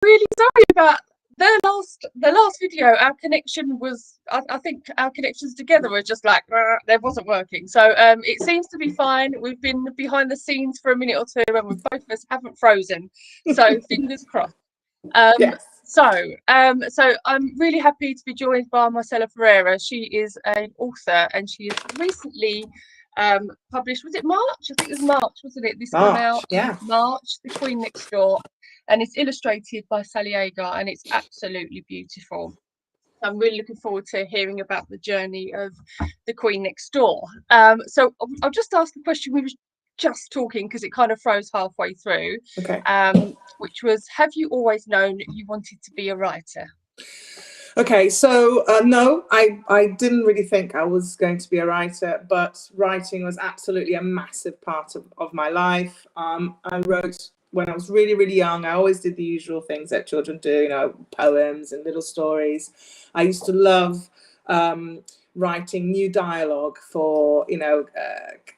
really sorry about the last video. Our connection was, I think our connections together were just like they wasn't working. So it seems to be fine. We've been behind the scenes for a minute or two, and we both of us haven't frozen. So fingers crossed. Yes. So I'm really happy to be joined by Marcela Ferreira. She is an author, and she has recently published. Was it March? I think it was March, wasn't it? This came out yeah. March, The Queen Next Door, and it's illustrated by Sally Agar, and it's absolutely beautiful. I'm really looking forward to hearing about the journey of The Queen Next Door. So I'll just ask the question we were just talking, because it kind of froze halfway through. Okay. Which was, have you always known you wanted to be a writer? Okay, so no, I didn't really think I was going to be a writer, but writing was absolutely a massive part of my life. I wrote when I was really, really young. I always did the usual things that children do, you know, poems and little stories. I used to love writing new dialogue for, you know,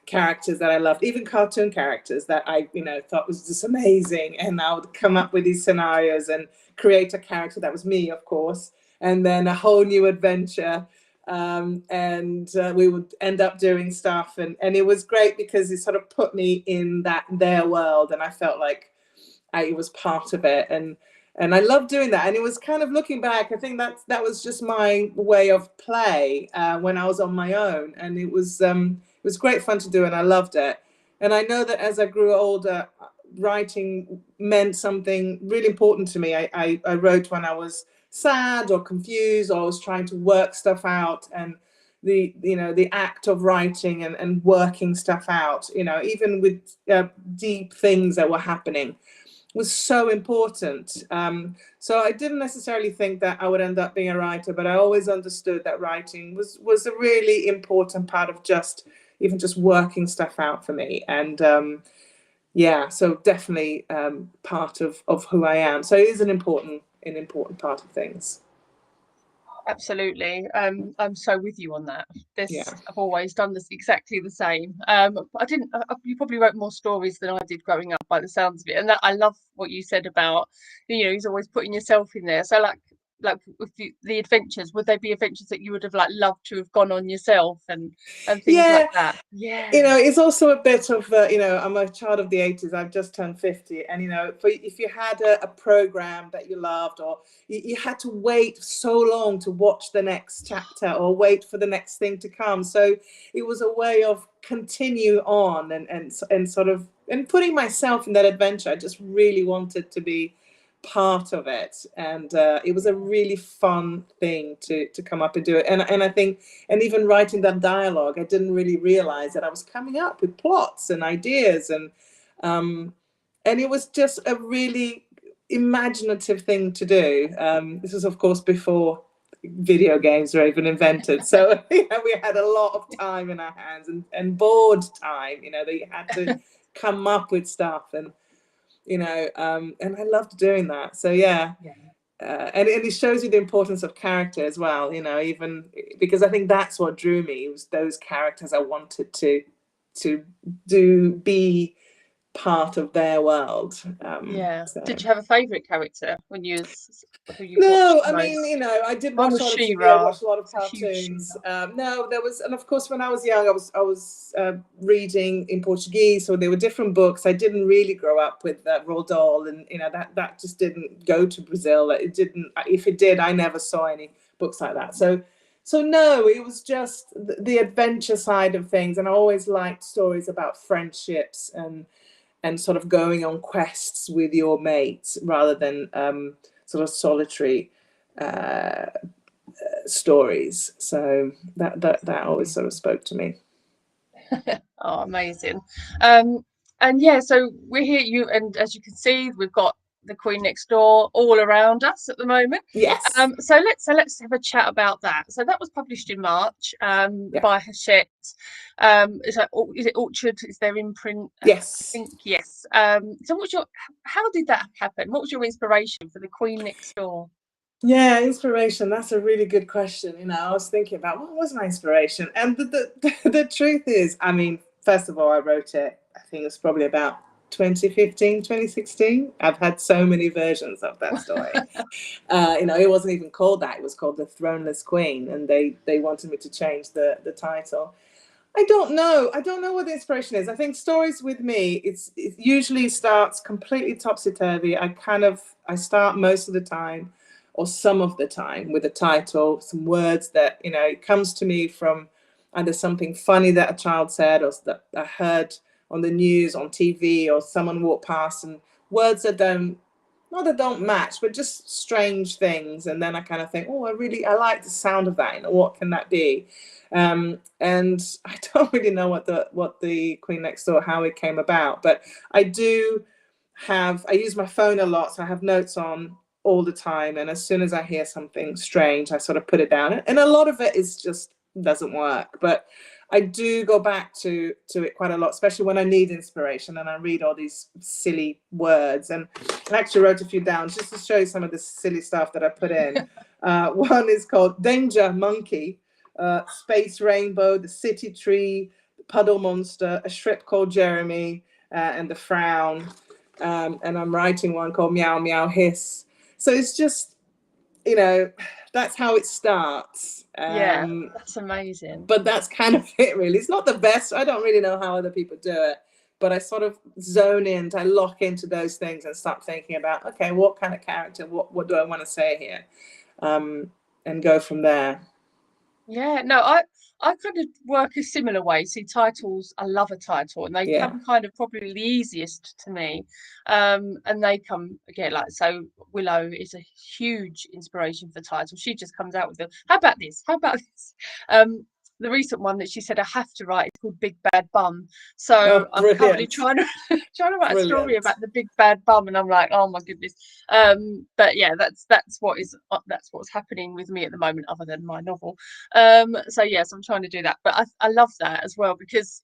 characters that I loved, even cartoon characters that I, you know, thought was just amazing. And I would come up with these scenarios and create a character that was me, of course, and then a whole new adventure. We would end up doing stuff, and it was great because it sort of put me in their world, and I felt like I was part of it, and I loved doing that. And it was kind of, looking back, I think that was just my way of play when I was on my own, and it was great fun to do, and I loved it. And I know that as I grew older, writing meant something really important to me. I wrote when I was sad or confused, or I was trying to work stuff out, and the act of writing and working stuff out, you know, even with deep things that were happening, was so important. So I didn't necessarily think that I would end up being a writer, but I always understood that writing was a really important part of just working stuff out for me. And yeah, so definitely part of who I am. So it is an important part of things. Absolutely. I'm so with you on that. Yeah. I've always done this exactly the same. You probably wrote more stories than I did growing up, by the sounds of it. And I love what you said about, you know, he's always putting yourself in there. So like with the adventures, would they be adventures that you would have loved to have gone on yourself, and things like that? Yeah. You know, it's also a bit of you know, I'm a child of the 80s. I've just turned 50, and you know, if you had a program that you loved, or you had to wait so long to watch the next chapter, or wait for the next thing to come, so it was a way of continue on and sort of putting myself in that adventure. I just really wanted to be part of it, and it was a really fun thing to come up and do it. And I think, and even writing that dialogue, I didn't really realize that I was coming up with plots and ideas, and it was just a really imaginative thing to do. This was, of course, before video games were even invented, so you know, we had a lot of time in our hands, and board time, you know, that you had to come up with stuff, and you know, and I loved doing that. So yeah. And it shows you the importance of character as well, you know, even because I think that's what drew me, was those characters I wanted to be part of their world. So. Did you have a favourite character when you No, I mean, you know, I did watch a lot of TV. I watched a lot of cartoons. No, there was, and of course, when I was young, I was reading in Portuguese, so there were different books. I didn't really grow up with Roald Dahl, and you know, that just didn't go to Brazil. It didn't. If it did, I never saw any books like that. So no, it was just the adventure side of things, and I always liked stories about friendships and sort of going on quests with your mates rather than sort of solitary stories. So that always sort of spoke to me. Oh, amazing. And yeah, so we're here, and as you can see, we've got The Queen Next Door all around us at the moment. Yes. So let's have a chat about that. So that was published in March by Hachette. Is it Orchard? Is their imprint? Yes. I think yes. So how did that happen? What was your inspiration for The Queen Next Door? Yeah, inspiration. That's a really good question. You know, I was thinking about what was my inspiration, and the truth is, I mean, first of all, I wrote it, I think it was probably about 2015, 2016. I've had so many versions of that story. It wasn't even called that. It was called The Throneless Queen, and they wanted me to change the title. I don't know. I don't know what the inspiration is. I think stories with me, it usually starts completely topsy-turvy. I start most of the time, or some of the time, with a title, some words that, it comes to me from either something funny that a child said, or that I heard on the news, on TV, or someone walked past, and words that don't match, but just strange things. And then I kind of think, oh, I like the sound of that. What can that be? And I don't really know what the Queen Next Door, how it came about, but I use my phone a lot, so I have notes on all the time. And as soon as I hear something strange, I sort of put it down. And a lot of it is just doesn't work, but I do go back to it quite a lot, especially when I need inspiration and I read all these silly words. And I actually wrote a few down just to show you some of the silly stuff that I put in. One is called Danger Monkey, Space Rainbow, The City Tree, The Puddle Monster, A Shrimp Called Jeremy, and The Frown. And I'm writing one called Meow Meow Hiss. So it's just, that's how it starts. Yeah, that's amazing. But that's kind of it, really. It's not the best. I don't really know how other people do it, but I sort of zone in, I lock into those things and start thinking about, okay, what kind of character, what do I want to say here? And go from there. Yeah, no, I kind of work a similar way. See, titles, I love a title, and they come kind of probably the easiest to me. And they come again, like, so Willow is a huge inspiration for titles. She just comes out with how about this? How about this? The recent one that she said I have to write is called Big Bad Bum. So I'm currently trying to write a story about the big bad bum, and I'm like, oh my goodness. But yeah, that's what's happening with me at the moment, other than my novel. So yes, I'm trying to do that, but I love that as well, because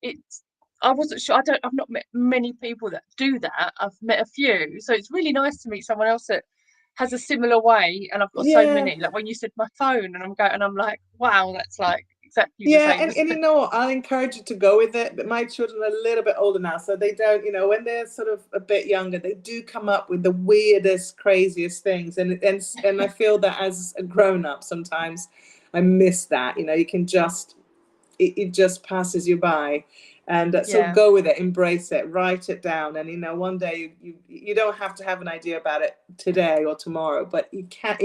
I wasn't sure. I've not met many people that do that. I've met a few, so it's really nice to meet someone else that has a similar way. And I've got so many. Like when you said my phone, and I'm like, wow, that's like exactly the same. And you know what, I'll encourage you to go with it, but my children are a little bit older now, so they don't, when they're sort of a bit younger, they do come up with the weirdest, craziest things, and I feel that as a grown-up sometimes I miss that. You can just it just passes you by. And so go with it, embrace it, write it down. And, one day you don't have to have an idea about it today or tomorrow, but you can,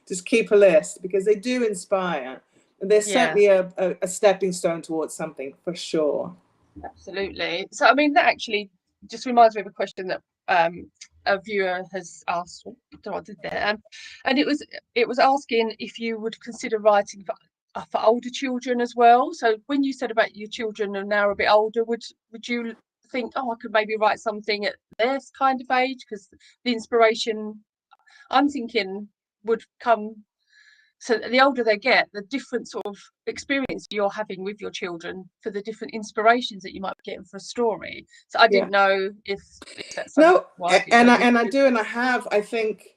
just keep a list, because they do inspire. And they're certainly a stepping stone towards something, for sure. Absolutely. So, I mean, that actually just reminds me of a question that a viewer has asked. Oh, I don't know what I did there. And it was asking if you would consider writing for older children as well. So when you said about your children are now a bit older, would you think, oh, I could maybe write something at their kind of age? Because the inspiration, I'm thinking, would come. So the older they get, the different sort of experience you're having with your children for the different inspirations that you might be getting for a story. So I didn't know if that's something. No, and I do, and I have. I think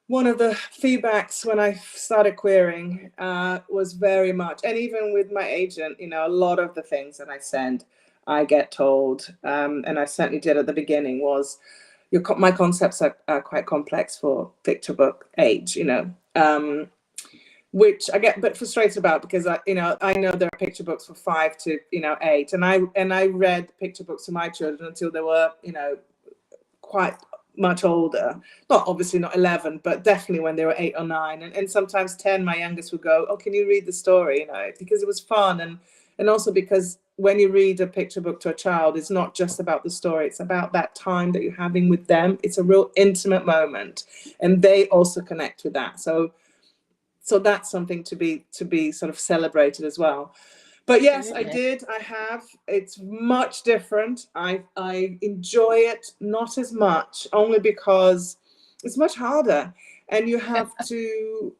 one of the feedbacks when I started querying was very much, and even with my agent, a lot of the things that I send, I get told, and I certainly did at the beginning, was my concepts are quite complex for picture book age, which I get a bit frustrated about, because I know there are picture books for 5 to 8, and I read picture books to my children until they were quite much older, obviously not 11, but definitely when they were 8 or 9, and sometimes 10. My youngest would go, oh, can you read the story? Because it was fun, and also because when you read a picture book to a child, it's not just about the story, it's about that time that you're having with them. It's a real intimate moment, and they also connect with that. So that's something to be sort of celebrated as well. But yes, I did. I have. It's much different. I enjoy it not as much, only because it's much harder, and you have to.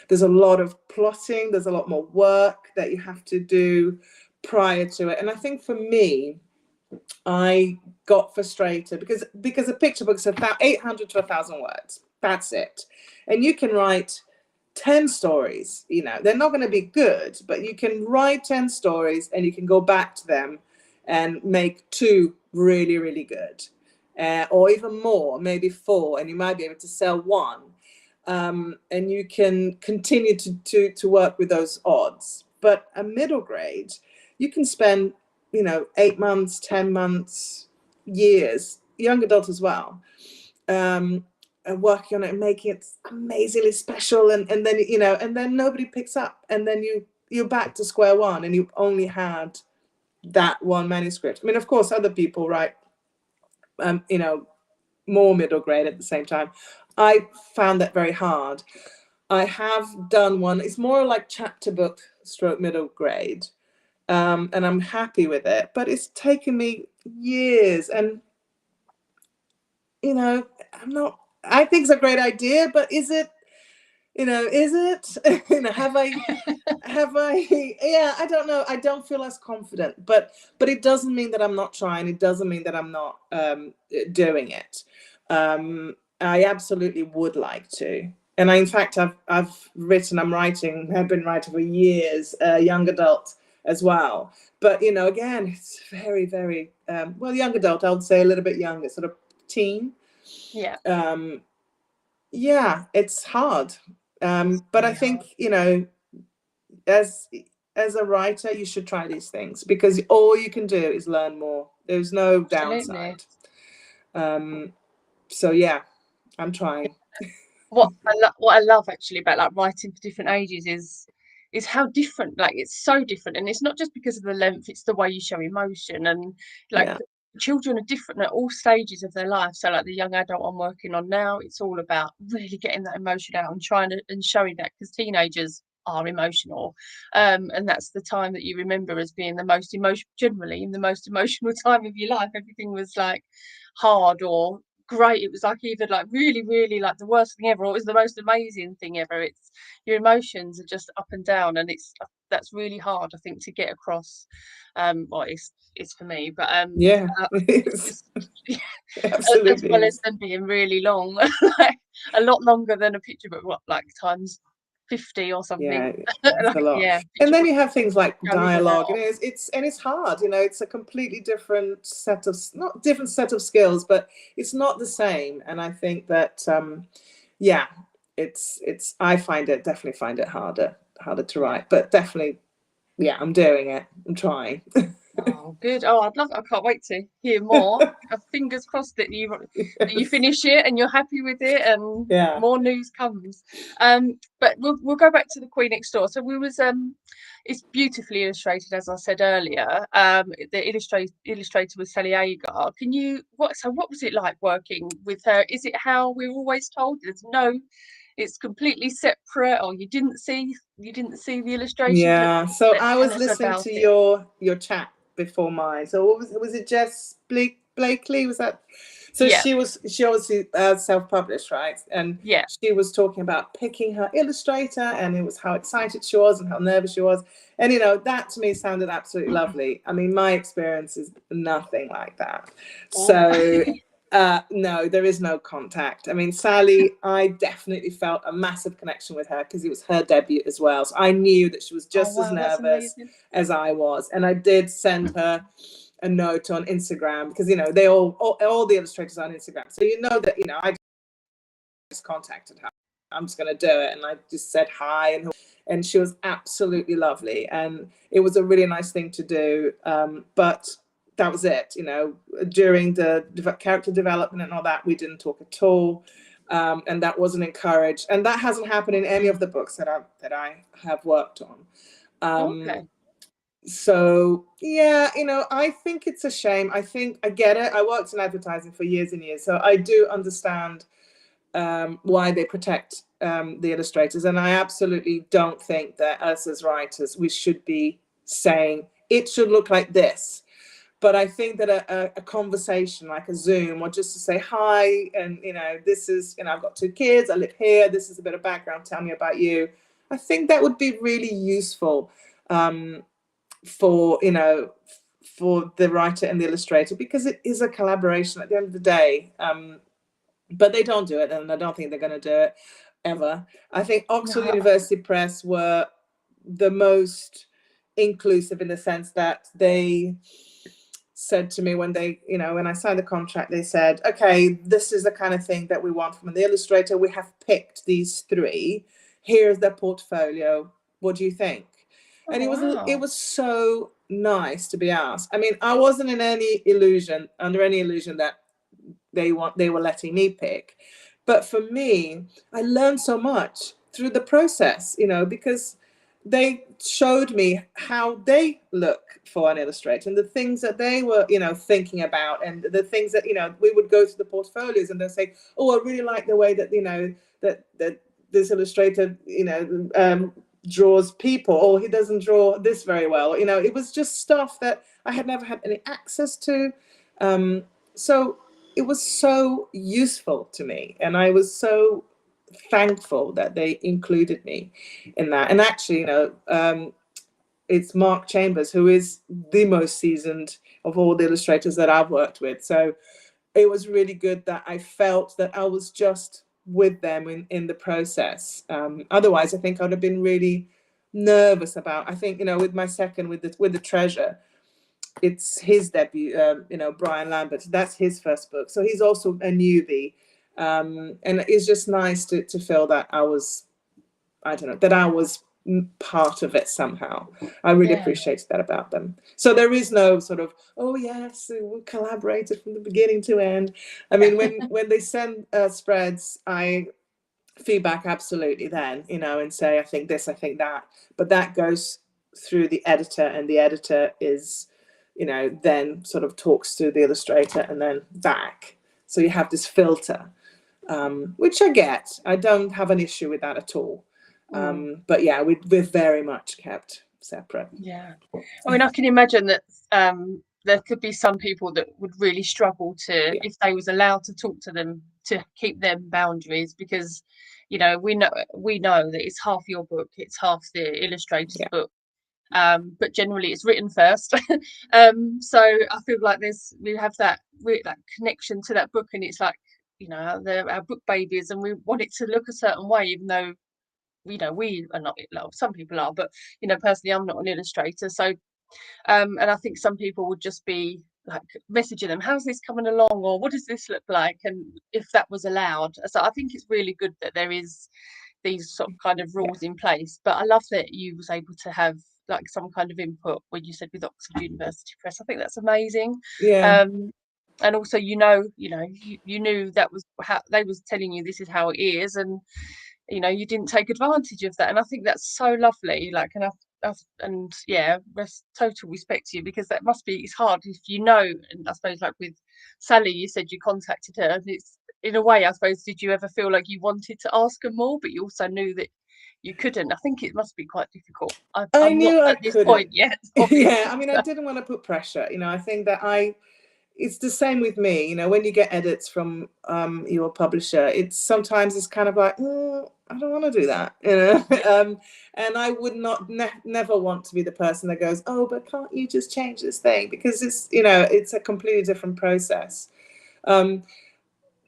There's a lot of plotting. There's a lot more work that you have to do prior to it. And I think for me, I got frustrated because a picture book's 800 to 1,000 words. That's it, and you can write 10 stories. They're not going to be good, but you can write 10 stories and you can go back to them and make 2 really, really good, or even more, maybe 4, and you might be able to sell 1. And you can continue to work with those odds. But a middle grade, you can spend, 8 months, 10 months, years, young adult as well, and working on it and making it amazingly special. And then, and then nobody picks up. And then you're back to square one, and you've only had that 1 manuscript. I mean, of course, other people write, more middle grade at the same time. I found that very hard. I have done one. It's more like chapter book stroke middle grade. And I'm happy with it, but it's taken me years. And, I think it's a great idea, but is it, have I, yeah, I don't know. I don't feel as confident, but it doesn't mean that I'm not trying. It doesn't mean that I'm not doing it. I absolutely would like to. And in fact, I've been writing for years, young adult as well. But, again, it's very, very, young adult, I would say a little bit younger, sort of teen. Yeah. Yeah, it's hard. But I think, as a writer, you should try these things, because all you can do is learn more. There's no downside. So yeah, I'm trying. What I love actually about like writing for different ages is how different, like it's so different, and it's not just because of the length, it's the way you show emotion, and like children are different at all stages of their life. So like the young adult I'm working on now, it's all about really getting that emotion out and trying to and showing that, because teenagers are emotional, and that's the time that you remember as being the most generally the most emotional time of your life. Everything was like hard or great. It was like either like really, really like the worst thing ever, or it was the most amazing thing ever. It's your emotions are just up and down, and that's really hard, I think, to get across. Well, it's for me, but it's absolutely, as well absolutely as them being really long, like a lot longer than a picture book, what, like times 50 or something. Yeah, it's a lot. And then you have things like dialogue, and it's hard. It's a completely different set of, not different set of skills, but it's not the same. And I think that I definitely find it harder to write, but definitely, I'm doing it. I'm trying. Oh, good. Oh, I can't wait to hear more. Fingers crossed that you finish it and you're happy with it, and more news comes. But we'll go back to The Queen Next Door. So it's beautifully illustrated, as I said earlier. The illustrator was Sally Agar. What was it like working with her? Is it how we're always told? It's completely separate, or you didn't see the illustration? Yeah. So I was listening to your chat before mine. So what was it? Jess Blakely, was that? So she obviously self-published, right? And she was talking about picking her illustrator, and it was how excited she was and how nervous she was. And that to me sounded absolutely lovely. I mean, my experience is nothing like that. So no, there is no contact. I mean, Sally, I definitely felt a massive connection with her because it was her debut as well. So I knew that she was just as nervous as I was. And I did send her a note on Instagram, because, they all the illustrators are on Instagram. So that, I just contacted her. I'm just going to do it. And I just said hi, and she was absolutely lovely. And it was a really nice thing to do. But that was it. During the character development and all that, we didn't talk at all. And that wasn't encouraged. And that hasn't happened in any of the books that I have worked on. Okay. So I think it's a shame. I think I get it. I worked in advertising for years and years, so I do understand why they protect the illustrators. And I absolutely don't think that us as writers, we should be saying it should look like this. But I think that a conversation like a Zoom, or just to say hi, and this is, I've got 2 kids, I live here, this is a bit of background, tell me about you. I think that would be really useful for the writer and the illustrator, because it is a collaboration at the end of the day. But they don't do it, and I don't think they're going to do it ever. I think Oxford University Press were the most inclusive, in the sense that they said to me when they, when I signed the contract, they said, okay, this is the kind of thing that we want from the illustrator. We have picked these 3. Here's their portfolio. What do you think? Oh, And wow. it was so nice to be asked. I mean, I wasn't in any illusion, under any illusion that they were letting me pick. But for me, I learned so much through the process, because they showed me how they look for an illustrator and the things that they were, thinking about, and the things that, we would go to the portfolios and they'll say, oh, I really like the way that, that this illustrator, draws people, or he doesn't draw this very well. It was just stuff that I had never had any access to. So it was so useful to me, and I was so thankful that they included me in that. And actually, it's Mark Chambers who is the most seasoned of all the illustrators that I've worked with. So it was really good that I felt that I was just with them in the process. Otherwise, I think I'd have been really nervous about. I think, with my second, with the Treasure, it's his debut. Brian Lambert. That's his first book, so he's also a newbie. And it's just nice to feel that I was part of it somehow. I really appreciated that about them. So there is no sort of, oh yes, we collaborated from the beginning to end. I mean, when they send spreads, I feedback absolutely then, and say, I think this, I think that. But that goes through the editor, and the editor is, then sort of talks to the illustrator and then back. So you have this filter, which I get. I don't have an issue with that at all. But yeah, we're very much kept separate. Yeah, I mean, I can imagine that there could be some people that would really struggle to, if they was allowed to talk to them, to keep them boundaries, because we know that it's half your book, it's half the illustrator's book, but generally it's written first. So I feel like we have that connection to that book, and it's like, they're our book babies, and we want it to look a certain way, even though we are not. Some people are, but personally, I'm not an illustrator. So, and I think some people would just be like messaging them, how's this coming along, or what does this look like? And if that was allowed, so I think it's really good that there is these sort of kind of rules in place. But I love that you was able to have like some kind of input when you said with Oxford University Press. I think that's amazing. And also, you knew that was how they was telling you this is how it is, and you didn't take advantage of that. And I think that's so lovely. Like, and total respect to you, because that must be, it's hard if and I suppose like with Sally, you said you contacted her, and it's, in a way, I suppose, did you ever feel like you wanted to ask her more, but you also knew that you couldn't? I think it must be quite difficult. I knew not I at this couldn't. point yet. Yeah, I mean, I didn't want to put pressure. I think that it's the same with me. When you get edits from your publisher, sometimes it's kind of like, I don't want to do that, and I would never want to be the person that goes, oh, but can't you just change this thing, because it's a completely different process.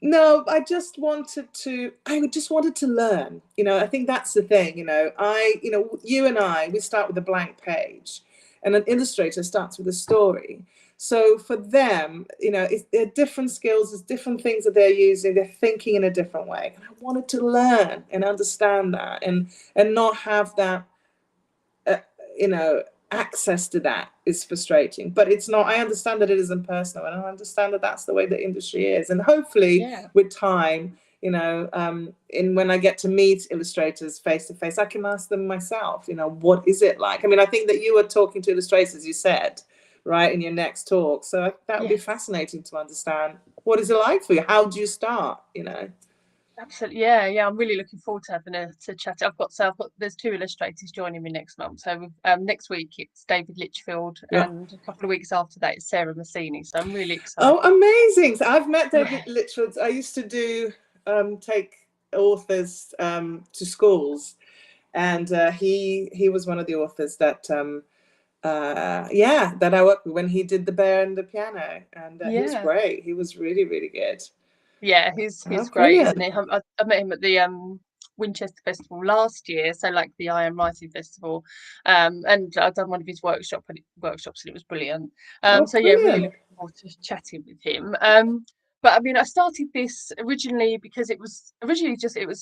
No, I just wanted to learn. I think that's the thing. You and I, we start with a blank page, and an illustrator starts with a story. So for them, they're different skills, there's different things that they're using, they're thinking in a different way. And I wanted to learn and understand that, and not have that, access to that is frustrating. But it's not. I understand that it isn't personal, and I understand that that's the way the industry is. And hopefully, with time, and when I get to meet illustrators face to face, I can ask them myself, what is it like? I mean, I think that you were talking to illustrators, you said, right, in your next talk. So that would be fascinating to understand, what is it like for you? How do you start? Absolutely, yeah. I'm really looking forward to having to chat. There's 2 illustrators joining me next month. So next week it's David Litchfield, and a couple of weeks after that it's Sarah Massini. So I'm really excited. Oh, amazing! So I've met David Litchfield. I used to do take authors to schools, and he was one of the authors that that I worked with when he did The Bear and the Piano, and he was great. He was really, really good. Yeah, he's great, isn't he? I met him at the Winchester Festival last year, so like the I Am Writing Festival, and I've done one of his workshops and it was brilliant. Oh, So yeah, really brilliant. looking forward to chatting with him. But I mean, I started this originally because it was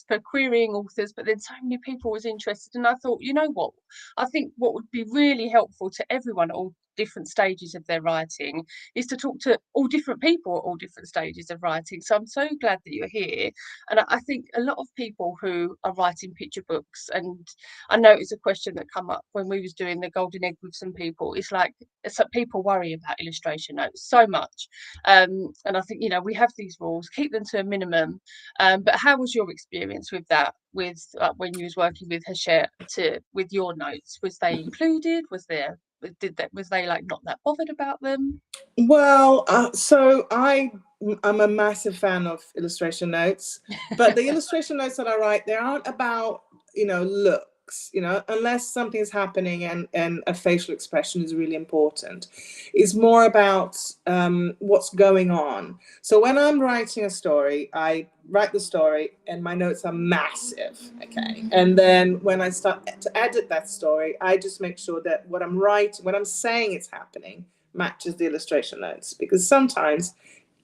for querying authors, but then so many people was interested, and I thought, you know what, I think what would be really helpful to everyone at all different stages of their writing is to talk to all different people at all different stages of writing. So I'm so glad that you're here. And I think a lot of people who are writing picture books, and I know it's a question that come up when we was doing the Golden Egg with some people, it's like people worry about illustration notes so much. And I think, you know, we have these rules, keep them to a minimum. But how was your experience with that, with when you was working with Hachette with your notes? Was they included? Was they like not that bothered about them? Well, so I'm a massive fan of illustration notes, but the illustration notes that I write, they aren't about, looks, unless something's happening and a facial expression is really important. It's more about what's going on. So when I'm writing a story, I write the story and my notes are massive, okay? And then when I start to edit that story, I just make sure that what I'm writing, what I'm saying it's happening, matches the illustration notes, because sometimes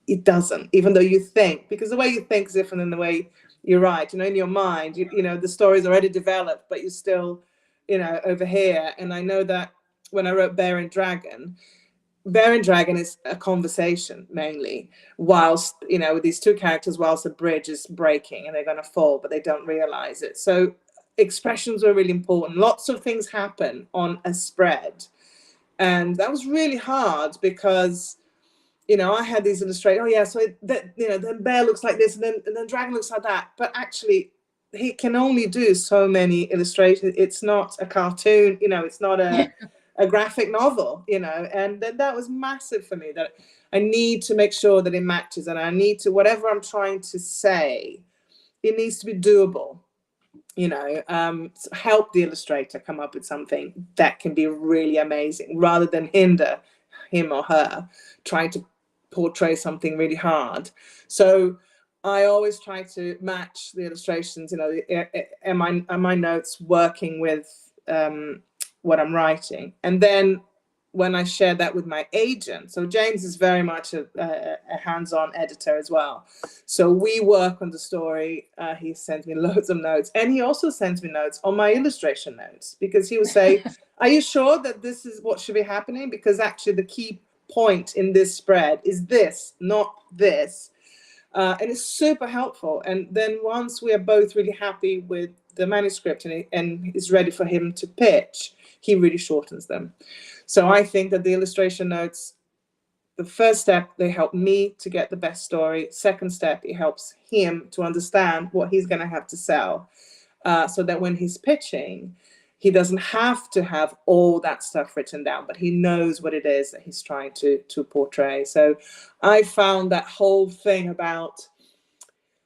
it doesn't, even though you think, because the way you think is different than the way you write. In your mind, the story's already developed, but you're still, over here. And I know that when I wrote Bear and Dragon is a conversation mainly, whilst, with these two characters, whilst the bridge is breaking and they're going to fall, but they don't realize it. So expressions are really important. Lots of things happen on a spread. And that was really hard because, I had these illustrators. Oh yeah, so then Bear looks like this, and then Dragon looks like that. But actually, he can only do so many illustrations. It's not a cartoon. It's not a graphic novel. And then that was massive for me. That I need to make sure that it matches, and I need to, whatever I'm trying to say, it needs to be doable. Help the illustrator come up with something that can be really amazing, rather than hinder him or her trying to portray something really hard. So I always try to match the illustrations. Am my notes working with what I'm writing? And then when I share that with my agent, so James is very much a hands-on editor as well. So we work on the story. He sends me loads of notes, and he also sends me notes on my illustration notes, because he will say, are you sure that this is what should be happening? Because actually the key point in this spread is this, not this. And it's super helpful. And then once we are both really happy with the manuscript and it's ready for him to pitch, he really shortens them. So I think that the illustration notes, the first step, they help me to get the best story. Second step, it helps him to understand what he's going to have to sell, so that when he's pitching, he doesn't have to have all that stuff written down, but he knows what it is that he's trying to portray. So I found that whole thing about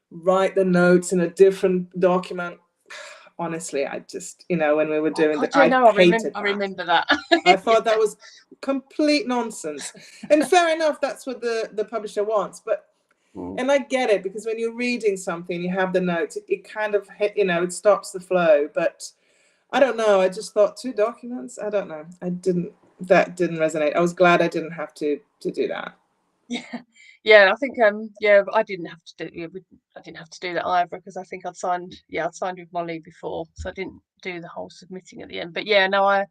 write the notes in a different document, honestly, I just, when we were doing that, I remember that. I thought that was complete nonsense. And fair enough, that's what the publisher wants. But and I get it, because when you're reading something, you have the notes, it kind of, it stops the flow. But I don't know, I just thought 2 documents, I don't know. That didn't resonate. I was glad I didn't have to do that. Yeah, I think I didn't have to do that either, because I think I'd signed with Molly before, so I didn't do the whole submitting at the end. But yeah, no, I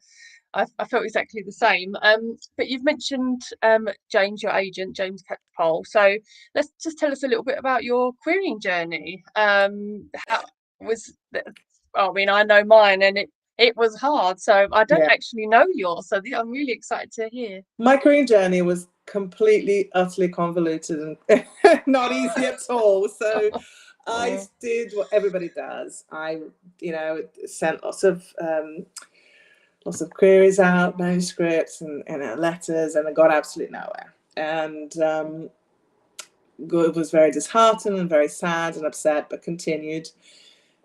felt exactly the same. But you've mentioned James, your agent, James Catchpole. So let's just tell us a little bit about your querying journey. How was I mean, I know mine, and it was hard. So I don't actually know yours. So I'm really excited to hear. My querying journey was completely, utterly convoluted and not easy at all. So I did what everybody does. I, sent lots of queries out, manuscripts and letters, and I got absolutely nowhere. And was very disheartened and very sad and upset, but continued.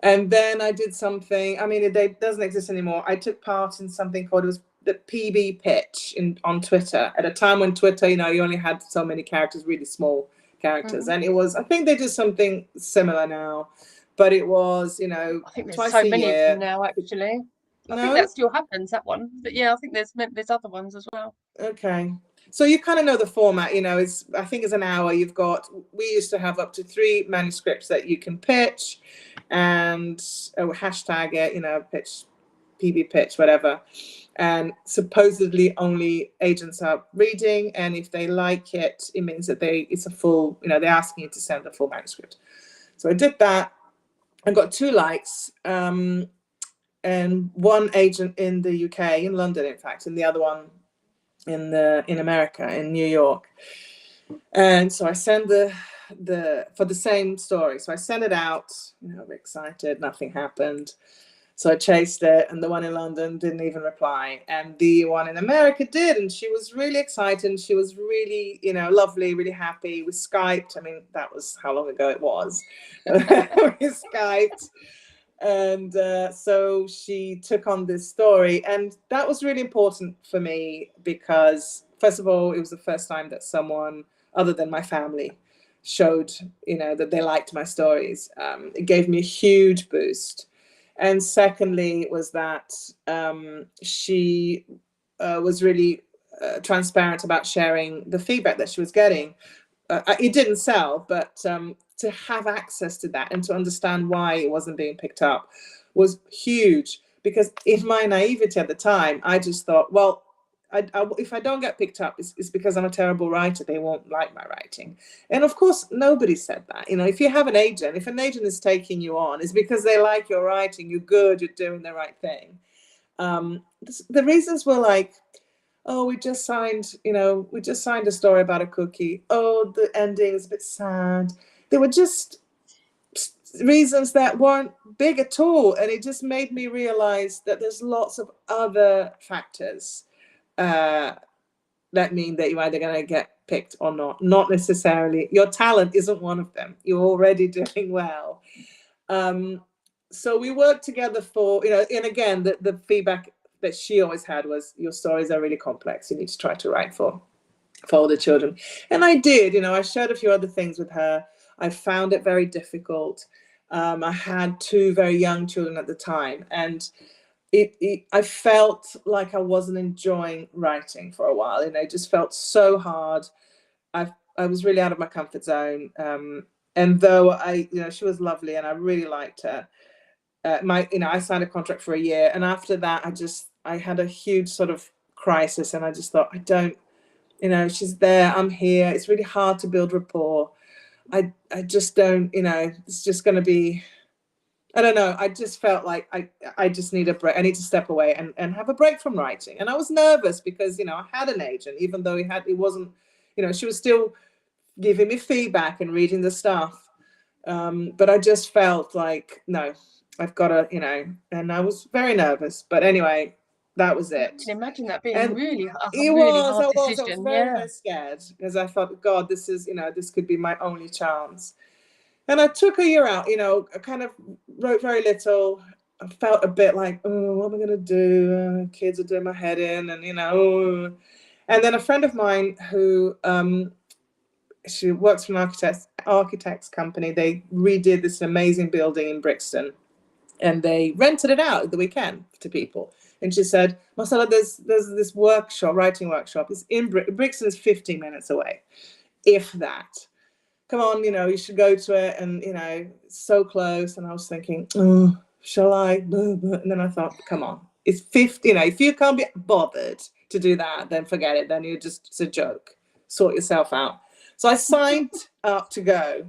And then I did something, I mean, it doesn't exist anymore. I took part in something called, it was the PB pitch on Twitter, at a time when Twitter, you only had so many characters, really small characters. And it was, I think they do something similar now, but it was, you know, I think there's twice so a many of them year. now, actually. I think No? that still happens, that one. But yeah, I think there's other ones as well. Okay. So you kind of know the format, you know, I think it's an hour. We used to have up to 3 manuscripts that you can pitch and hashtag it, you know, pitch, PB pitch, whatever. And supposedly only agents are reading. And if they like it, it means that it's a full, you know, they're asking you to send a full manuscript. So I did that. I got 2 likes. And one agent in the UK, in London, in fact, and the other one in America, in New York. And so I send for the same story. So I sent it out, you know, excited, nothing happened. So I chased it, and the one in London didn't even reply. And the one in America did, and she was really excited. And she was really, you know, lovely, really happy. We Skyped. I mean, that was how long ago it was. We Skyped. And so she took on this story, and that was really important for me because, first of all, it was the first time that someone other than my family showed, you know, that they liked my stories. It gave me a huge boost. And secondly, was that she was really transparent about sharing the feedback that she was getting. It didn't sell, but to have access to that and to understand why it wasn't being picked up was huge. Because in my naivety at the time, I just thought, well, if I don't get picked up, it's because I'm a terrible writer. They won't like my writing. And of course, nobody said that. You know, if you have an agent, if an agent is taking you on, it's because they like your writing, you're good, you're doing the right thing. The reasons were like, oh, we just signed a story about a cookie. Oh, the ending is a bit sad. They were just reasons that weren't big at all. And it just made me realize that there's lots of other factors that mean that you're either going to get picked or not. Not necessarily. Your talent isn't one of them. You're already doing well. So we worked together for, you know, and again, the feedback that she always had was, your stories are really complex. You need to try to write for older children. And I did, you know, I shared a few other things with her. I found it very difficult. I had 2 very young children at the time, and I felt like I wasn't enjoying writing for a while. You know, it just felt so hard. I was really out of my comfort zone. And though she was lovely and I really liked her, I signed a contract for a year, and after that, I had a huge sort of crisis, and I just thought, I don't, you know, she's there, I'm here. It's really hard to build rapport. I just don't, you know, it's just going to be, I don't know. I just felt like I just need a break. I need to step away and have a break from writing. And I was nervous because, you know, I had an agent, even though it wasn't, you know, she was still giving me feedback and reading the stuff. But I just felt like, no, I've got to, you know, and I was very nervous. But anyway, that was it. I can imagine that being And really I hard was decision. very, Yeah. very scared because I thought, God, this is, you know, this could be my only chance. And I took a year out, you know, I kind of wrote very little. I felt a bit like, oh, what am I going to do? Kids are doing my head in, and, you know. And then a friend of mine who, she works for an architect's company. They redid this amazing building in Brixton, and they rented it out at the weekend to people. And she said, Marcela, there's this writing workshop. It's in Brixton is 15 minutes away, if that. Come on, you know, you should go to it. And, you know, it's so close. And I was thinking, oh, shall I? And then I thought, come on, it's 50, you know, if you can't be bothered to do that, then forget it. Then it's a joke. Sort yourself out. So I signed up to go.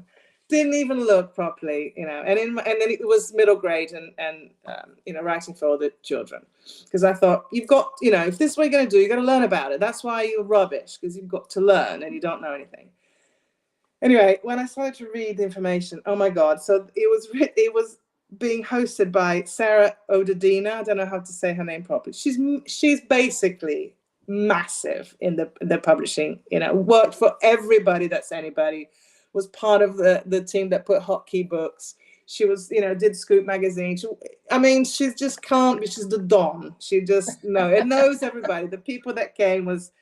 Didn't even look properly, you know, and then it was middle grade and you know, writing for all the children, because I thought, you've got, you know, if this is what you're going to do, you're going to learn about it. That's why you're rubbish, because you've got to learn and you don't know anything. Anyway, when I started to read the information, oh my God! So it was being hosted by Sarah Odadina. I don't know how to say her name properly. She's basically massive in the publishing. You know, worked for everybody that's anybody. Was part of the team that put Hotkey Books. She was, you know, did Scoop magazine. She's just can't. She's the Don. She just it knows everybody. The people that came was.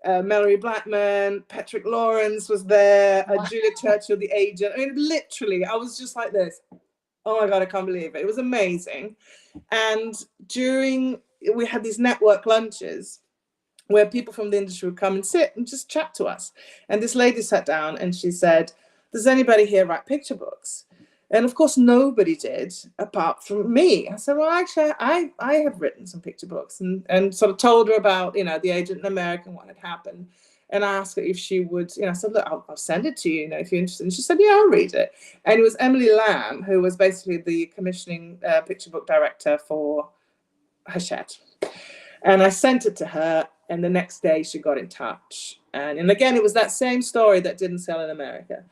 Mallory Blackman, Patrick Lawrence was there, Julia Churchill, the agent. I mean, literally, I was just like this. Oh my God, I can't believe it. It was amazing. And we had these network lunches where people from the industry would come and sit and just chat to us. And this lady sat down and she said, does anybody here write picture books? And of course, nobody did, apart from me. I said, well, actually, I have written some picture books, and sort of told her about, the agent in America and what had happened. And I asked her if she would, I said, look, I'll send it to you, if you're interested. And she said, yeah, I'll read it. And it was Emily Lamb, who was basically the commissioning picture book director for Hachette. And I sent it to her, and the next day she got in touch. And again, it was that same story that didn't sell in America.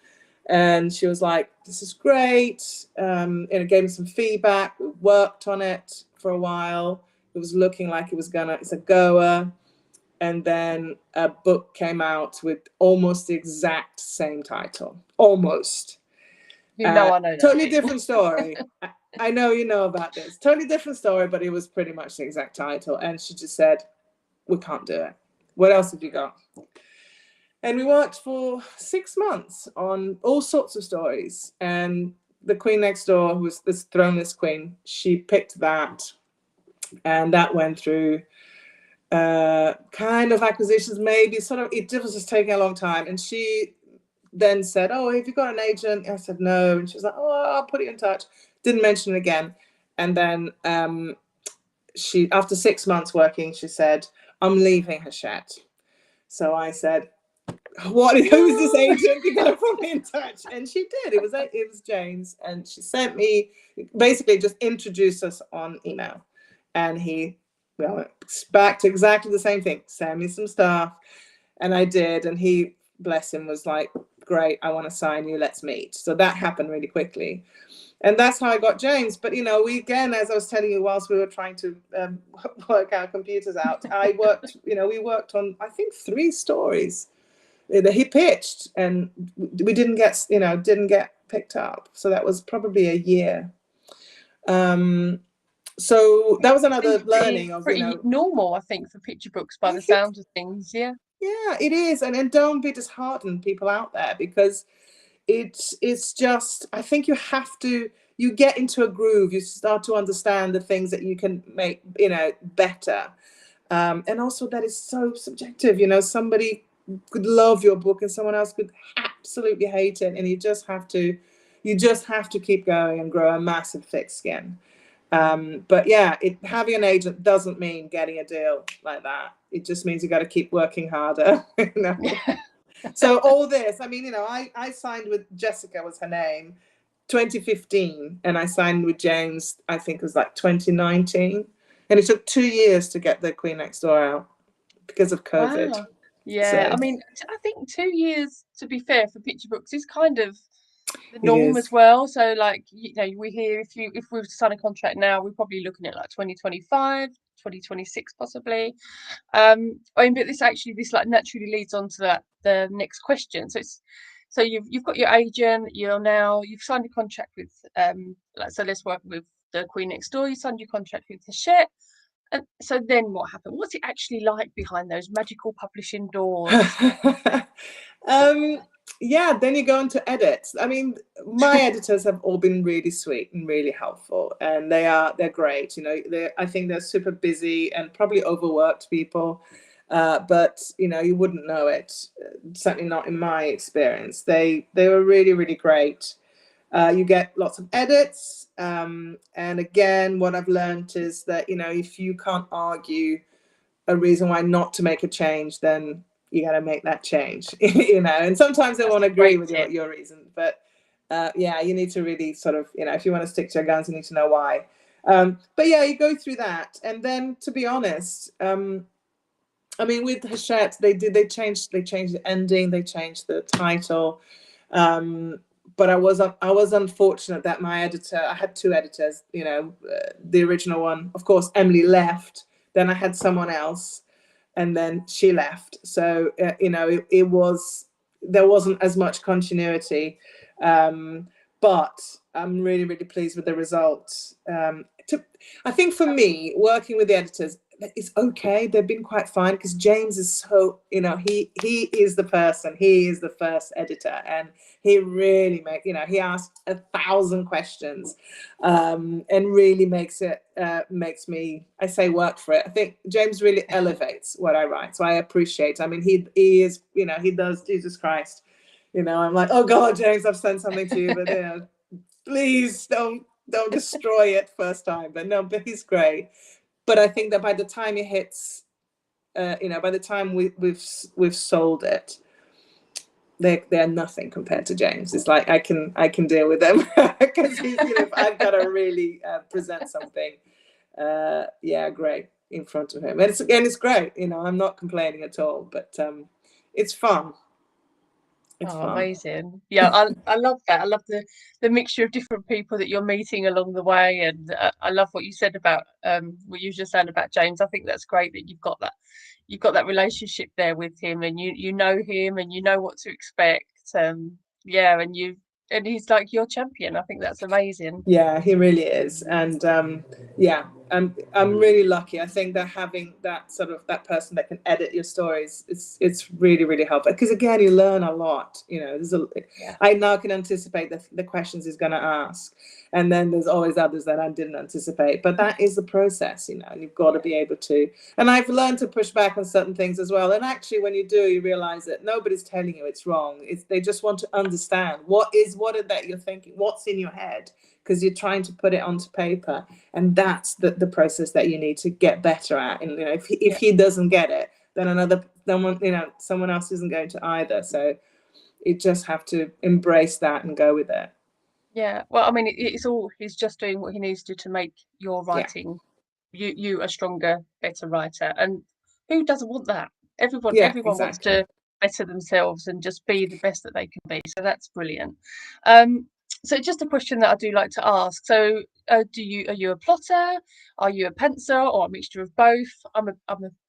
And she was like, this is great. And it gave me some feedback. We worked on it for a while. It was looking like it's a goer. And then a book came out with almost the exact same title. Almost. I know that. Totally different story. I know you know about this. Totally different story, but it was pretty much the exact title. And she just said, we can't do it. What else have you got? And we worked for 6 months on all sorts of stories. And the Queen Next Door, who was this throneless queen, she picked that. And that went through kind of acquisitions, maybe sort of, it was just taking a long time. And she then said, oh, have you got an agent? I said, no. And she was like, oh, I'll put you in touch. Didn't mention it again. And then after 6 months working, she said, I'm leaving Hachette. So I said, who's this agent? You gotta put me in touch. And she did. It was James, and she sent me, basically just introduced us on email. And he back to exactly the same thing. Send me some stuff. And I did. And he, bless him, was like, great, I want to sign you, let's meet. So that happened really quickly. And that's how I got James. But, we, again, as I was telling you, whilst we were trying to work our computers out, we worked on, I think, 3 stories that he pitched, and we didn't get picked up. So that was probably a year. So that was another learning of, pretty normal, I think, for picture books by the sound of things. Yeah, it is. And don't be disheartened, people out there, because it's just, I think you get into a groove, you start to understand the things that you can make, better. And also that is so subjective, somebody could love your book and someone else could absolutely hate it. And you just have to keep going and grow a massive thick skin. But yeah, having an agent doesn't mean getting a deal like that. It just means you got to keep working harder. So all this, I mean, I signed with Jessica, was her name, 2015, and I signed with James, I think it was like 2019, and it took 2 years to get the Queen Next Door out because of COVID. Wow. Yeah, so, I mean, I think 2 years, to be fair, for picture books is kind of the norm as well. So like, we hear if we were to sign a contract now, we're probably looking at like 2025, 2026 possibly. I mean, but this like naturally leads on to the next question. So you've got your agent, you've signed a contract with so let's work with the Queen Next Door, you signed your contract with Hachette. And so then what happened? What's it actually like behind those magical publishing doors? Yeah, then you go into edits. I mean, my editors have all been really sweet and really helpful, and they're great. I think they're super busy and probably overworked people, but you wouldn't know it. Certainly not in my experience. They were really, really great. You get lots of edits, and again, what I've learned is that if you can't argue a reason why not to make a change, then you got to make that change. And sometimes they won't agree with your reason, but yeah, you need to really sort of, if you want to stick to your guns, you need to know why. But yeah, you go through that, and then, to be honest, I mean, with Hachette, they changed the ending, they changed the title. But I was unfortunate that my editor, I had 2 editors, the original one, of course, Emily left, then I had someone else, and then she left. So, there wasn't as much continuity, but I'm really, really pleased with the results. I think for me, working with the editors, it's okay. They've been quite fine because James is so, you know, he is the person. He is the first editor, and he really he asks 1,000 questions, and really makes me, I say, work for it. I think James really elevates what I write, so I appreciate. I mean, he is, he does, Jesus Christ. I'm like, oh God, James, I've sent something to you, but please don't destroy it first time. But no, but he's great. But I think that by the time it hits, by the time we've sold it, they're nothing compared to James. It's like I can deal with them because if I've got to really present something, great in front of him, and it's great. I'm not complaining at all, but it's fun. It's fun. Amazing. Yeah, I love that. I love the mixture of different people that you're meeting along the way, and I love what you said about what you were just saying about James. I think that's great that you've got that relationship there with him, and you know him, and you know what to expect. Yeah, and he's like your champion. I think that's amazing. Yeah, he really is, and I'm really lucky. I think that having that sort of that person that can edit your stories, it's really, really helpful, because again, you learn a lot. I now can anticipate the questions he's going to ask, and then there's always others that I didn't anticipate. But that is the process, and you've got to be able to. And I've learned to push back on certain things as well. And actually, when you do, you realize that nobody's telling you it's wrong. They just want to understand what is that you're thinking, what's in your head, because you're trying to put it onto paper, and that's the process that you need to get better at. And if he doesn't get it, then someone else isn't going to either. So you just have to embrace that and go with it. Yeah, well, I mean, he's just doing what he needs to make your writing you a stronger, better writer. And who doesn't want that? Everyone Exactly. wants to better themselves and just be the best that they can be. So that's brilliant. So just a question that I do like to ask. So are you a plotter? Are you a pantser, or a mixture of both? I'm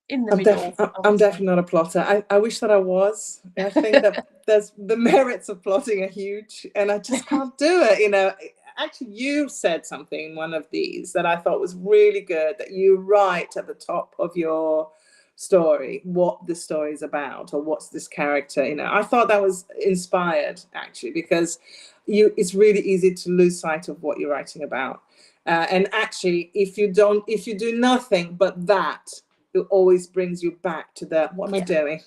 in the middle. I'm definitely not a plotter. I wish that I was. I think that there's the merits of plotting are huge, and I just can't do it. Actually, you said something in one of these that I thought was really good, that you write at the top of your story what the story is about, or what's this character. I thought that was inspired, actually, because it's really easy to lose sight of what you're writing about. And actually, if you do nothing but that, it always brings you back to what am I doing?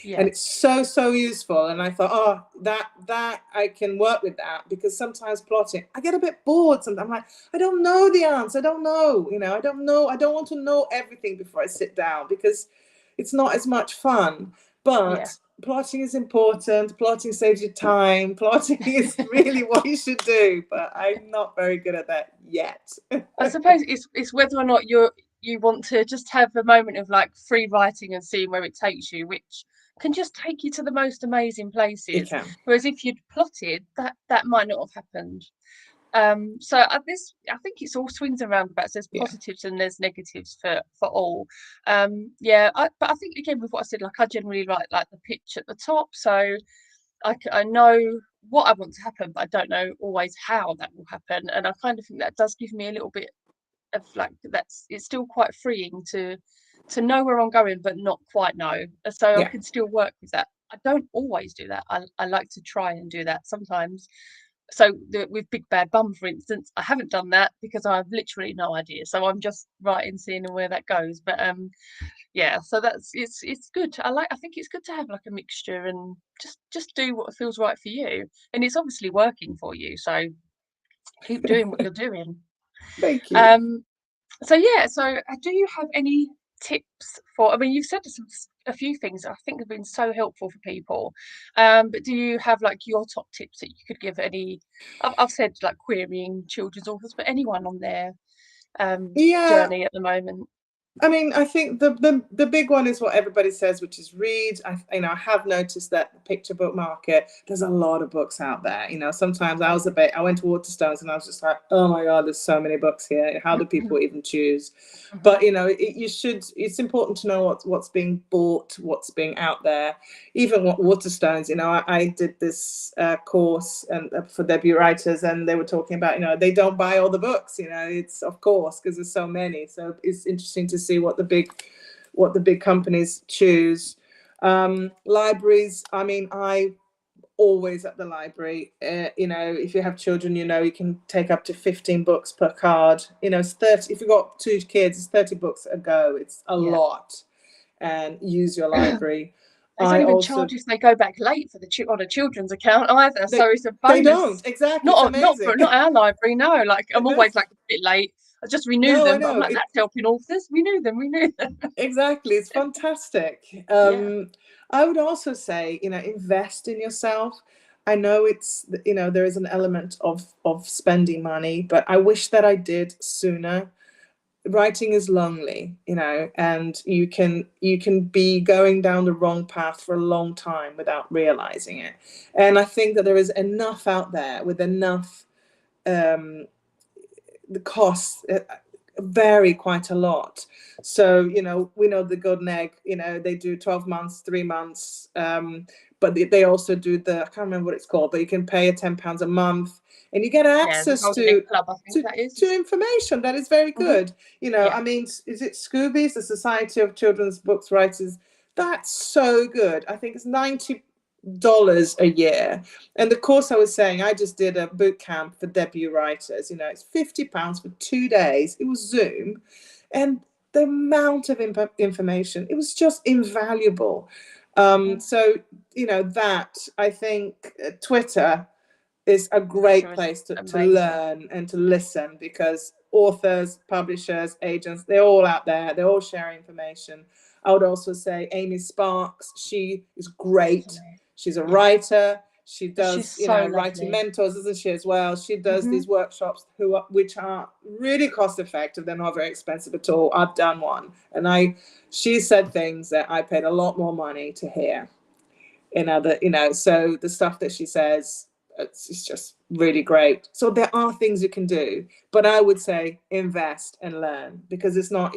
Yeah. And it's so useful. And I thought, that I can work with that, because sometimes plotting, I get a bit bored. Sometimes I'm like, I don't know the answer. I don't know. I don't know. I don't want to know everything before I sit down, because it's not as much fun. But plotting is important. Plotting saves you time. Plotting is really what you should do. But I'm not very good at that yet. I suppose it's whether or not you want to just have a moment of like free writing and seeing where it takes you, which can just take you to the most amazing places. Whereas if you'd plotted, that might not have happened. So I think it's all swings and roundabouts. There's positives and there's negatives for all. But I think, again, with what I said, like, I generally write like the pitch at the top, so I know what I want to happen, but I don't know always how that will happen. And I kind of think that does give me a little bit of like, it's still quite freeing to know where I'm going, but not quite know. So I can still work with that. I don't always do that. I like to try and do that sometimes. So with Big Bad Bum, for instance, I haven't done that because I have literally no idea. So I'm just writing, seeing where that goes. But so it's good. I think it's good to have like a mixture and just do what feels right for you. And it's obviously working for you. So keep doing what you're doing. Thank you. So do you have any tips for, I mean, you've said a few things that I think have been so helpful for people, but do you have like your top tips that you could give any? I've said like querying children's authors, but anyone on their journey at the moment? I mean, I think the big one is what everybody says, which is read. I have noticed that the picture book market, there's a lot of books out there. Sometimes I went to Waterstones and I was just like, oh my God, there's so many books here. How do people even choose? But it's important to know what's being bought, what's being out there. Even what Waterstones, I did this course and for debut writers, and they were talking about, they don't buy all the books. It's, of course, because there's so many. So it's interesting to see what the big companies choose. Libraries, I mean, I always at the library. You know, if you have children, you know, you can take up to 15 books per card. You know, it's 30. If you've got 2 kids, it's 30 books a go. It's a lot. And use your library. They don't even charge if they go back late for on a children's account either. So it's a bonus. They don't, exactly. Not our library, no. Like I'm always like a bit late. I just renew them. But I'm like, that's helping authors. Renew them. Exactly. It's fantastic. I would also say, you know, invest in yourself. I know it's, you know, there is an element of spending money, but I wish that I did sooner. Writing is lonely, you know, and you can be going down the wrong path for a long time without realizing it. And I think that there is enough out there with enough, the costs vary quite a lot. So, you know, we know the Golden Egg, you know, they do 12 months, 3 months, but they also do the, I can't remember what it's called, but you can pay £10 a month and you get access to information that is very good. You know, I mean, is it Scoobies, the Society of Children's Books Writers? That's so good. I think it's $90 a year. And the course I was saying, I just did a boot camp for debut writers. You know, it's £50 for 2 days. It was Zoom, and the amount of information, it was just invaluable. So, you know, that I think Twitter is a great place to learn and to listen, because authors, publishers, agents, they're all out there. They're all sharing information. I would also say Amy Sparks, she is great. She's a writer. She does, you know, writing mentors, isn't she, as well? She does these workshops which are really cost effective. They're not very expensive at all. I've done one, and she said things that I paid a lot more money to hear in other, you know, so the stuff that she says, it's just really great. So there are things you can do, but I would say invest and learn, because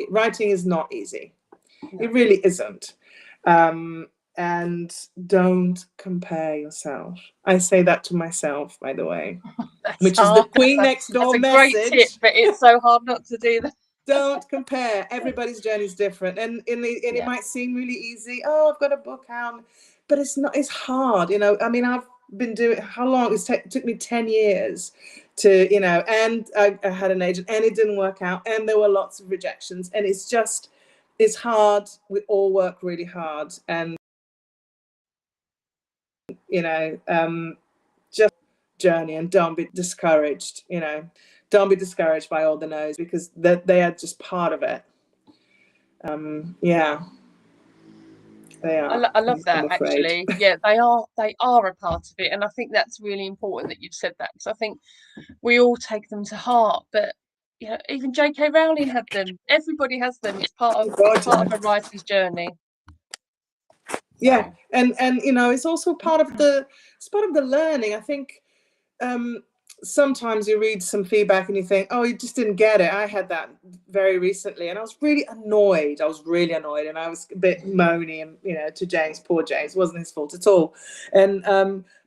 writing is not easy. No. It really isn't. And don't compare yourself. I say that to myself, by the way, which is the Queen Next Door message. That's a great tip, but it's so hard not to do that. Don't compare. Everybody's journey is different, and it might seem really easy. Oh, I've got a book out, but it's not. It's hard, you know. I mean, I've been doing how long? It took me 10 years to, you know, and I had an agent, and it didn't work out, and there were lots of rejections, and it's hard. We all work really hard, and you know, just journey, and don't be discouraged. You know, don't be discouraged by all the no's, because they are just part of it. Yeah, they are. I love that, actually. Yeah, they are a part of it, and I think that's really important that you've said that, because I think we all take them to heart. But you know, even J.K. Rowling had them. Everybody has them. It's part of a writer's journey. Yeah, and you know, it's also part of the learning. I think sometimes you read some feedback and you think, oh, you just didn't get it. I had that very recently, and I was really annoyed. And I was a bit moany, and you know, to James, poor James, it wasn't his fault at all. And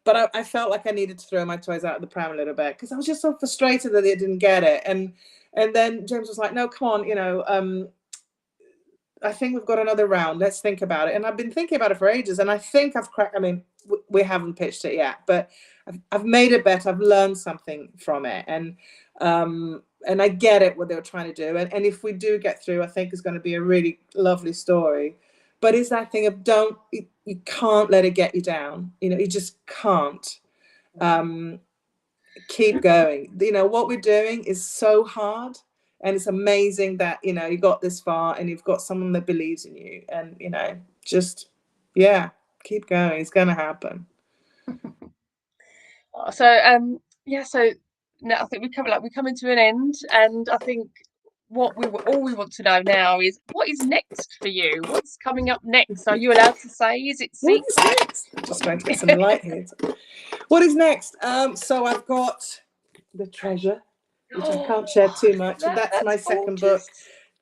but I felt like I needed to throw my toys out of the pram a little bit, because I was just so frustrated that they didn't get it. And then James was like, no, come on, you know, I think we've got another round. Let's think about it. And I've been thinking about it for ages, and I think I've cracked. I mean, we haven't pitched it yet, but I've made it better. I've learned something from it, and I get it, what they were trying to do. And if we do get through, I think it's going to be a really lovely story. But it's that thing of you can't let it get you down. You know, you just can't. Keep going. You know, what we're doing is so hard. And it's amazing that, you know, you got this far and you've got someone that believes in you. And, you know, just, keep going. It's going to happen. So, so now I think we're coming to an end. And I think all we want to know now is, what is next for you? What's coming up next? Are you allowed to say? Is it what is next? I'm just going to get some light here. What is next? So I've got The Treasure, which I can't share too much. That's my second book.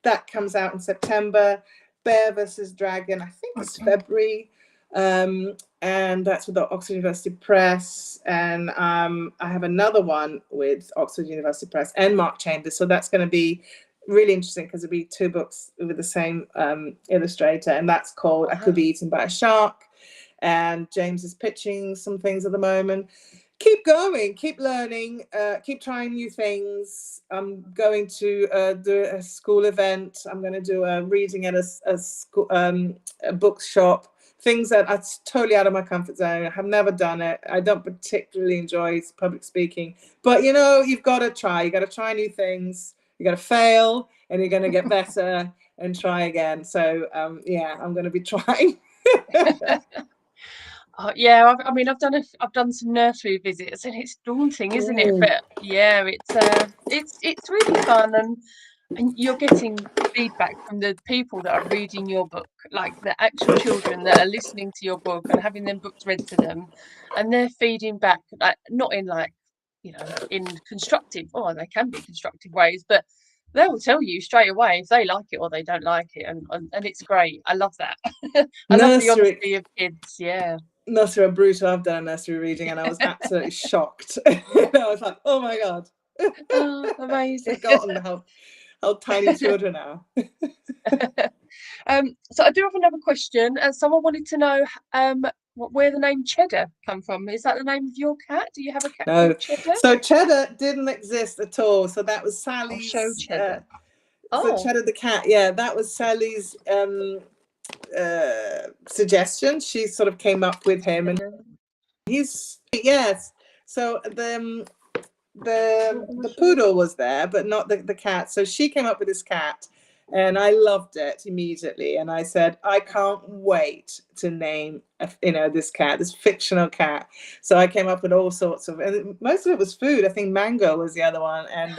That comes out in September. Bear versus Dragon, I think it's February. And that's with the Oxford University Press. And I have another one with Oxford University Press and Mark Chambers. So that's going to be really interesting because it'll be 2 books with the same illustrator, and that's called I Could Be Eaten by a Shark. And James is pitching some things at the moment. Keep going, keep learning, keep trying new things. I'm going to do a school event. I'm going to do a reading at a school, a bookshop. Things that are totally out of my comfort zone. I have never done it. I don't particularly enjoy public speaking, but you know, you've got to try. You got to try new things. You got to fail, and you're going to get better and try again. So yeah, I'm going to be trying. Yeah, I mean, I've done some nursery visits, and it's daunting, isn't it? But yeah, it's really fun, and you're getting feedback from the people that are reading your book, like the actual children that are listening to your book and having them books read to them, and they're feeding back, like, not in like, you know, in constructive, or they can be constructive ways, but they will tell you straight away if they like it or they don't like it, and it's great. I love that. I love the honesty of kids. Yeah. Nursery brutal. I've done a nursery reading, and I was absolutely shocked. I was like, "Oh my god!" Oh, amazing! Forgotten how tiny children are. So I do have another question. Someone wanted to know where the name Cheddar come from. Is that the name of your cat? Do you have a cat called Cheddar? So Cheddar didn't exist at all. So that was Sally's. Show Cheddar. So Cheddar the cat. Yeah, that was Sally's suggestion. She sort of came up with him, and he's so the poodle was there, but not the cat. So she came up with this cat, and I loved it immediately. And I said, I can't wait to name this cat, this fictional cat. So I came up with all sorts of, and most of it was food. I think mango was the other one, and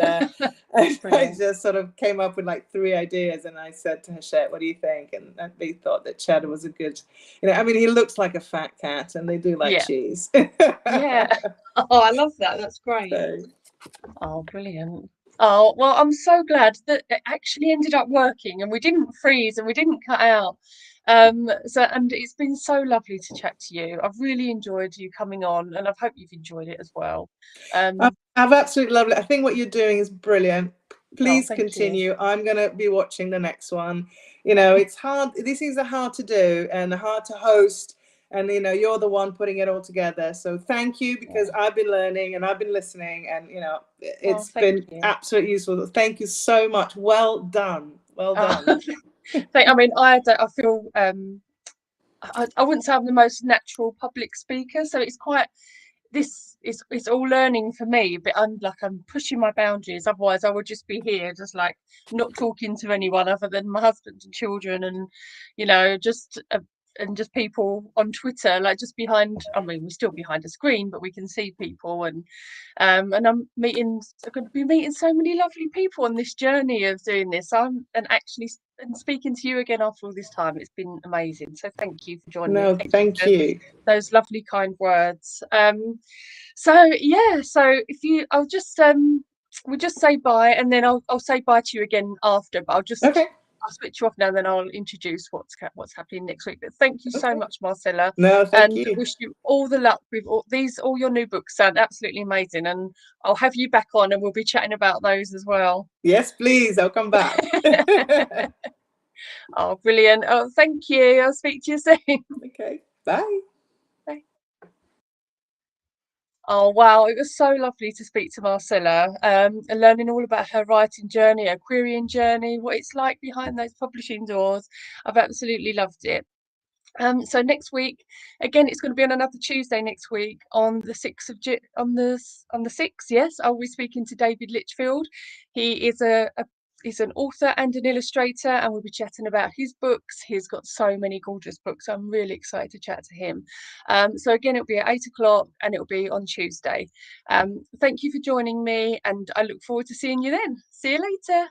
I just sort of came up with like 3 ideas. And I said to Hachette, what do you think? And they thought that Cheddar was a good, I mean, he looks like a fat cat, and they do like cheese. Yeah. Oh, I love that. That's great. Oh, brilliant. Oh, well, I'm so glad that it actually ended up working, and we didn't freeze and we didn't cut out. And it's been so lovely to chat to you. I've really enjoyed you coming on, and I hope you've enjoyed it as well. I've absolutely loved it. I think what you're doing is brilliant. Please continue. I'm going to be watching the next one. It's hard. These things are hard to do and hard to host. And, you're the one putting it all together. So thank you, because I've been learning and I've been listening, and, it's been absolutely useful. Thank you so much. Well done. Well done. I mean, I feel, I wouldn't say I'm the most natural public speaker. So it's quite, it's all learning for me, but I'm pushing my boundaries. Otherwise I would just be here, just like not talking to anyone other than my husband and children, and just people on Twitter, like just behind. I mean, we're still behind a screen, but we can see people, and I'm going to be meeting so many lovely people on this journey of doing this. And speaking to you again after all this time, it's been amazing. So thank you for joining me. Thank you. Those lovely, kind words. So I'll just we'll just say bye, and then I'll say bye to you again after. But I'll switch you off now, then I'll introduce what's happening next week. But thank you so much, Marcela. No, thank you. I wish you all the luck with all your new books. Sound absolutely amazing, and I'll have you back on, and we'll be chatting about those as well. Yes, please. I'll come back. Oh, brilliant. Oh, thank you. I'll speak to you soon. Okay. Bye. Bye. Oh, wow. It was so lovely to speak to Marcela, and learning all about her writing journey, her querying journey, what it's like behind those publishing doors. I've absolutely loved it. So next week, again, it's going to be on another Tuesday next week on the 6th of on the 6th. Yes, I'll be speaking to David Litchfield. He is he's an author and an illustrator, and we'll be chatting about his books. He's got so many gorgeous books. I'm really excited to chat to him. So again, it'll be at 8 o'clock, and it'll be on Tuesday. Thank you for joining me, and I look forward to seeing you then. See you later.